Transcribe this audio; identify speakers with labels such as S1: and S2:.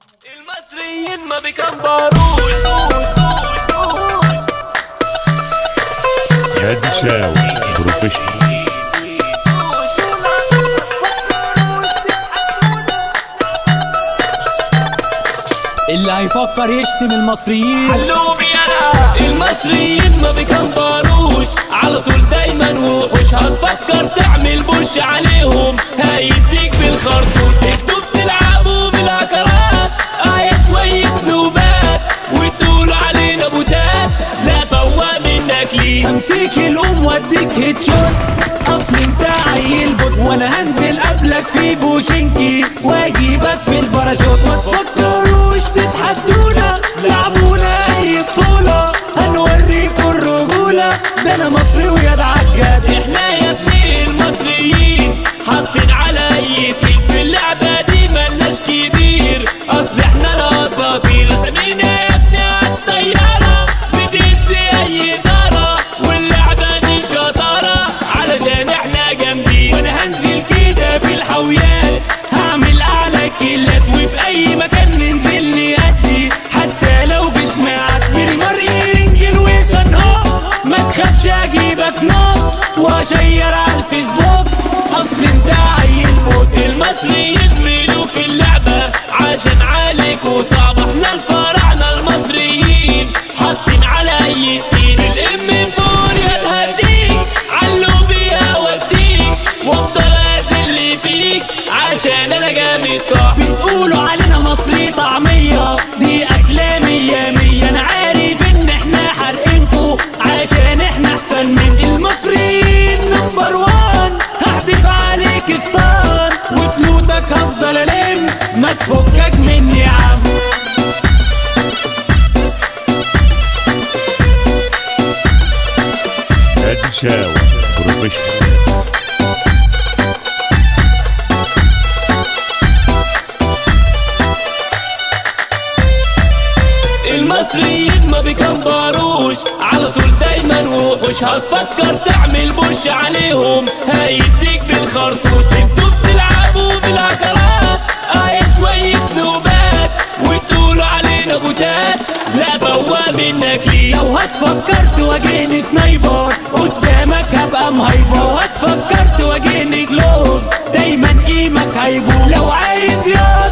S1: المصريين ما بيكبروش.
S2: هادي شاوي بروفيشنال.
S3: اللي هيفكر يشتم المصريين
S1: علوم يلا. المصريين ما بيكبروش، على طول دايما وحوش. هتفكر تعمل بوش عليهم هيديك بالخرطوش. انتوا بتلعبوا بالهكرات شوية نوبات وتقولوا علينا بوتات. لا فوق منك ليه
S3: همسك الام واديك هيتشوت. اصل انت عيل بوت وانا هنزل قبلك في بوشنكي واجيبك في الباراشوت. ما تفكروش تتحدونا، لعبونا اي بطولة هنوريكوا الرجولة. ده انا مصري ويا عجاد.
S1: احنا يا ابني المصريين حاطين على اي تيم في اللعبة دي ملناش كبير. اصل احنا الاساطير سمينا يا ابني عالطيارة بتهز اي دارة. واللعبة دي شطارة علشان احنا جامدين. وانا هنزل كده في الحاويات هعمل اعلى كيلات. وفي اي مكان ننزل نأدي حتى لو بسمعك بالمرئي رنجل وصنها. ما تخافش اجيبك نار واشير على الفيسبوك. اصل انت عيل بوت. المصريين ملوك اللعبة عشان عليك وصعب. احنا الفراعنة المصريين حاطين على اي تين. الام فوريا تهديك علو بيها وديك وافضل اذل فيك عشان انا جامد طاح.
S3: بيقولوا علينا مصري طعمية، دي اكلة مية مية. انا عارف ان احنا حارقينكوا عشان احنا احسن من المصريين. نمبر وان هحدف عليك ستار وفلوتك هفضل الم. ما تفكك مني يا عم.
S2: هادي شاوي بروفيشنال.
S1: المصريين ما بيكبروش، على طول دايما وحوش. هتفكر تعمل بوش عليهم هيديك بالخرطوش. انتوا بتلعبوا بالهكرات شوية نوبات وتقولوا علينا بوتات. لا فوق منك ليه
S3: لو هتفكر تواجهني سنايبر قدامك هبقى مهيبر. هتفكر تواجهني جلوب دايما قيمك هيبوظ. لو عايز يا